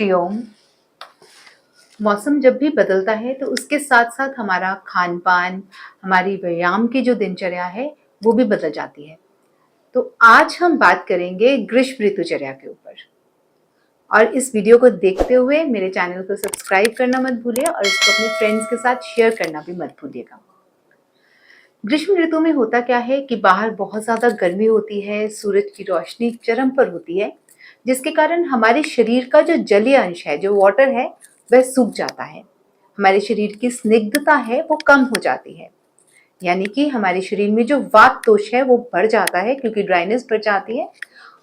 श्री ओम। मौसम जब भी बदलता है तो उसके साथ साथ हमारा खान पान, हमारी व्यायाम की जो दिनचर्या है वो भी बदल जाती है। तो आज हम बात करेंगे ग्रीष्म ऋतुचर्या के ऊपर। और इस वीडियो को देखते हुए मेरे चैनल को सब्सक्राइब करना मत भूलिए और इसको अपने फ्रेंड्स के साथ शेयर करना भी मत भूलिएगा। ग्रीष्म ऋतु में होता क्या है कि बाहर बहुत ज़्यादा गर्मी होती है, सूरज की रोशनी चरम पर होती है, जिसके कारण हमारे शरीर का जो जलीय अंश है, जो वाटर है, वह सूख जाता है। हमारे शरीर की स्निग्धता है वो कम हो जाती है, यानी कि हमारे शरीर में जो वात दोष है वो बढ़ जाता है क्योंकि ड्राइनेस बढ़ जाती है,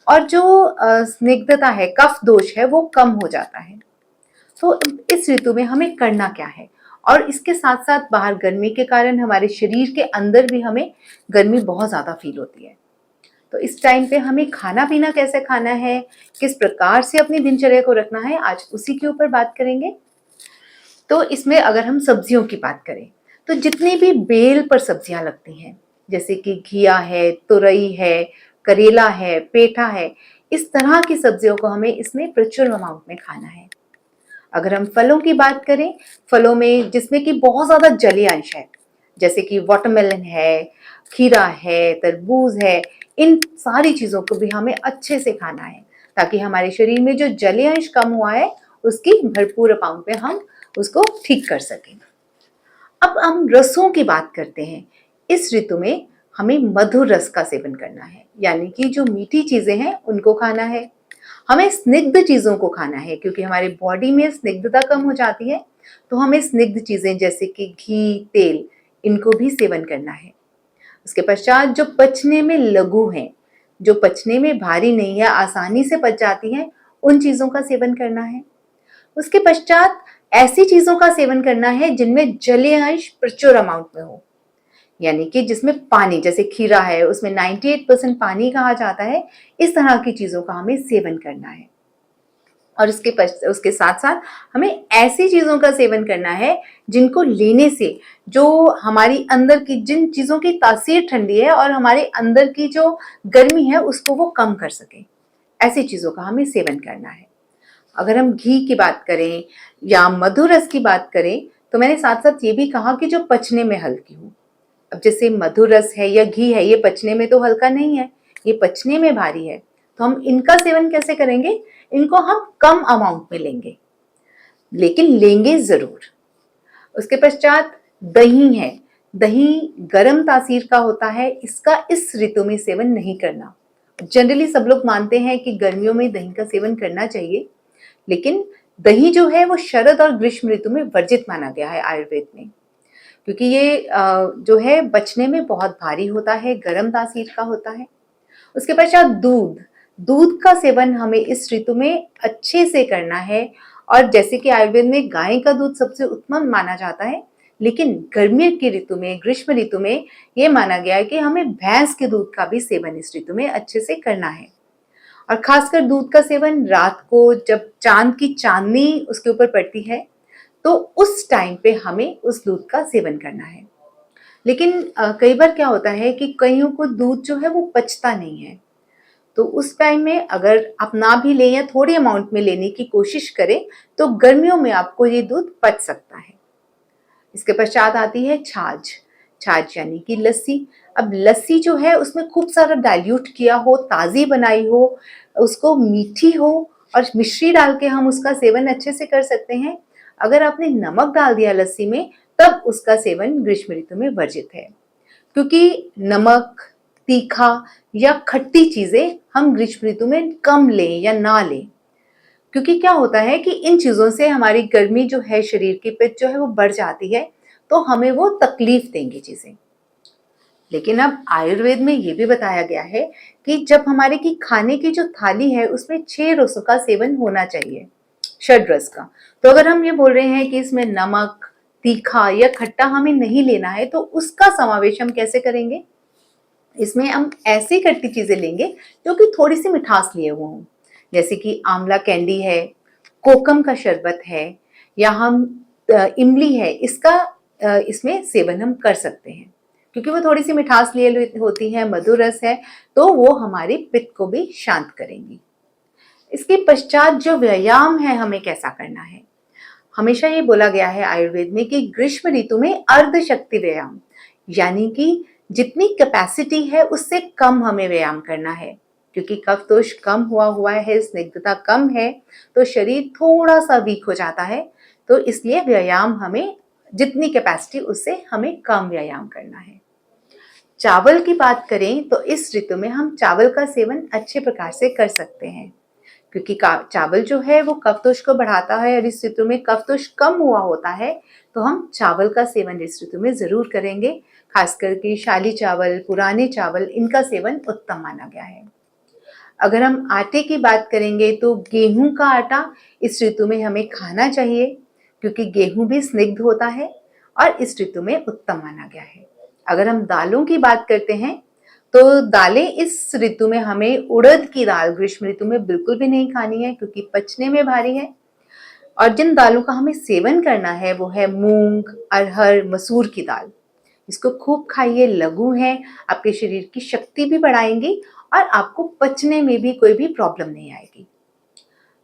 और जो स्निग्धता है, कफ दोष है, वो कम हो जाता है। तो इस ऋतु में हमें करना क्या है? और इसके साथ साथ बाहर गर्मी के कारण हमारे शरीर के अंदर भी हमें गर्मी बहुत ज़्यादा फील होती है। तो इस टाइम पे हमें खाना पीना कैसे खाना है, किस प्रकार से अपनी दिनचर्या को रखना है, आज उसी के ऊपर बात करेंगे। तो इसमें अगर हम सब्जियों की बात करें तो जितनी भी बेल पर सब्जियां लगती हैं, जैसे कि घिया है, तुरई है, करेला है, पेठा है, इस तरह की सब्जियों को हमें इसमें प्रचुर अमाउंट में खाना है। अगर हम फलों की बात करें, फलों में जिसमें कि बहुत ज़्यादा जलीय अंश है, जैसे कि वाटरमेलन है, खीरा है, तरबूज है, इन सारी चीज़ों को भी हमें अच्छे से खाना है ताकि हमारे शरीर में जो जलीय अंश कम हुआ है उसकी भरपूर अमाउंट में हम उसको ठीक कर सकें। अब हम रसों की बात करते हैं। इस ऋतु में हमें मधुर रस का सेवन करना है, यानी कि जो मीठी चीज़ें हैं उनको खाना है। हमें स्निग्ध चीज़ों को खाना है क्योंकि हमारी बॉडी में स्निग्धता कम हो जाती है, तो हमें स्निग्ध चीज़ें जैसे कि घी, तेल, इनको भी सेवन करना है। उसके पश्चात जो पचने में लघु हैं, जो पचने में भारी नहीं है, आसानी से पच जाती हैं, उन चीज़ों का सेवन करना है। उसके पश्चात ऐसी चीज़ों का सेवन करना है जिनमें जलीय अंश प्रचुर अमाउंट में हो, यानी कि जिसमें पानी, जैसे खीरा है उसमें 98% पानी कहा जाता है, इस तरह की चीज़ों का हमें सेवन करना है। और उसके साथ साथ हमें ऐसी चीज़ों का सेवन करना है जिनको लेने से जो हमारी अंदर की, जिन चीज़ों की तासीर ठंडी है और हमारे अंदर की जो गर्मी है उसको वो कम कर सके, ऐसी चीज़ों का हमें सेवन करना है। अगर हम घी की बात करें या मधुर रस की बात करें तो मैंने साथ साथ ये भी कहा कि जो पचने में हल्की हो। अब जैसे मधुर रस है या घी है, ये पचने में तो हल्का नहीं है, ये पचने में भारी है, तो हम इनका सेवन कैसे करेंगे? इनको हम कम अमाउंट में लेंगे, लेकिन लेंगे जरूर। उसके पश्चात दही है। दही गर्म तासीर का होता है, इसका इस ऋतु में सेवन नहीं करना। जनरली सब लोग मानते हैं कि गर्मियों में दही का सेवन करना चाहिए, लेकिन दही जो है वो शरद और ग्रीष्म ऋतु में वर्जित माना गया है आयुर्वेद में, क्योंकि ये जो है बचने में बहुत भारी होता है, गर्म तासीर का होता है। उसके पश्चात दूध, दूध का सेवन हमें इस ऋतु में अच्छे से करना है। और जैसे कि आयुर्वेद में गाय का दूध सबसे उत्तम माना जाता है, लेकिन गर्मी की ऋतु में, ग्रीष्म ऋतु में ये माना गया है कि हमें भैंस के दूध का भी सेवन इस ऋतु में अच्छे से करना है। और खासकर दूध का सेवन रात को, जब चांद की चांदनी उसके ऊपर पड़ती है, तो उस टाइम पे हमें उस दूध का सेवन करना है। लेकिन कई बार क्या होता है कि कईयों को दूध जो है वो पचता नहीं है, तो उस टाइम में अगर आप ना भी लें या थोड़ी अमाउंट में लेने की कोशिश करें तो गर्मियों में आपको ये दूध पच सकता है। इसके पश्चात आती है छाछ। छाछ यानी कि लस्सी। अब लस्सी जो है उसमें खूब सारा डाइल्यूट किया हो, ताज़ी बनाई हो, उसको मीठी हो और मिश्री डाल के हम उसका सेवन अच्छे से कर सकते हैं। अगर आपने नमक डाल दिया लस्सी में, तब उसका सेवन ग्रीष्म ऋतु में वर्जित है, क्योंकि नमक, तीखा या खट्टी चीज़ें हम ग्रीष्म ऋतु में कम लें या ना लें, क्योंकि क्या होता है कि इन चीज़ों से हमारी गर्मी जो है, शरीर की पित्त जो है वो बढ़ जाती है, तो हमें वो तकलीफ देंगी चीज़ें। लेकिन अब आयुर्वेद में ये भी बताया गया है कि जब हमारे की खाने की जो थाली है उसमें 6 रसों का सेवन होना चाहिए, षड रस का। तो अगर हम ये बोल रहे हैं कि इसमें नमक, तीखा या खट्टा हमें नहीं लेना है, तो उसका समावेश हम कैसे करेंगे? इसमें हम ऐसी खट्टी चीज़ें लेंगे जो कि थोड़ी सी मिठास लिए हुए हों, जैसे कि आंवला कैंडी है, कोकम का शरबत है, या हम इमली है, इसका इसमें सेवन हम कर सकते हैं, क्योंकि वो थोड़ी सी मिठास लिए होती है, मधुर रस है, तो वो हमारी पित्त को भी शांत करेंगी। इसके पश्चात जो व्यायाम है हमें कैसा करना है। हमेशा ये बोला गया है आयुर्वेद में कि ग्रीष्म ऋतु में अर्ध शक्ति व्यायाम, यानी कि जितनी कैपेसिटी है उससे कम हमें व्यायाम करना है, क्योंकि कफ दोष कम हुआ है, स्निग्धता कम है, तो शरीर थोड़ा सा वीक हो जाता है। तो इसलिए व्यायाम हमें जितनी कैपेसिटी उससे हमें कम व्यायाम करना है। चावल की बात करें तो इस ऋतु में हम चावल का सेवन अच्छे प्रकार से कर सकते हैं, क्योंकि चावल जो है वो कफदोष को बढ़ाता है और इस ऋतु में कफदोष कम हुआ होता है, तो हम चावल का सेवन इस ऋतु में जरूर करेंगे। खास करके शाली चावल, पुराने चावल, इनका सेवन उत्तम माना गया है। अगर हम आटे की बात करेंगे तो गेहूं का आटा इस ऋतु में हमें खाना चाहिए, क्योंकि गेहूं भी स्निग्ध होता है और इस ऋतु में उत्तम माना गया है। अगर हम दालों की बात करते हैं तो दालें इस ऋतु में हमें उड़द की दाल ग्रीष्म ऋतु में बिल्कुल भी नहीं खानी है, क्योंकि पचने में भारी है। और जिन दालों का हमें सेवन करना है वो है मूंग, अरहर, मसूर की दाल। इसको खूब खाइए, लघु है, आपके शरीर की शक्ति भी बढ़ाएंगी और आपको पचने में भी कोई भी प्रॉब्लम नहीं आएगी।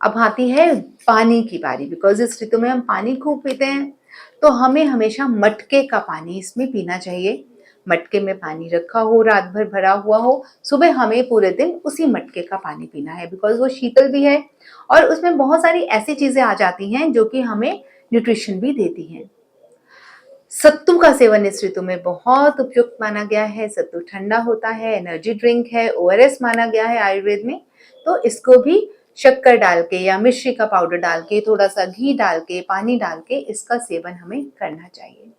अब आती है पानी की बारी, बिकॉज इस ऋतु में हम पानी खूब पीते हैं, तो हमें हमेशा मटके का पानी इसमें पीना चाहिए। मटके में पानी रखा हो, रात भर भरा हुआ हो, सुबह हमें पूरे दिन उसी मटके का पानी पीना है, बिकॉज वो शीतल भी है और उसमें बहुत सारी ऐसी चीजें आ जाती हैं जो कि हमें न्यूट्रिशन भी देती हैं। सत्तू का सेवन इस ऋतु में बहुत उपयुक्त माना गया है। सत्तू ठंडा होता है, एनर्जी ड्रिंक है, ओआरएस माना गया है आयुर्वेद में। तो इसको भी शक्कर डाल के या मिश्री का पाउडर डाल के, थोड़ा सा घी डाल के, पानी डाल के इसका सेवन हमें करना चाहिए।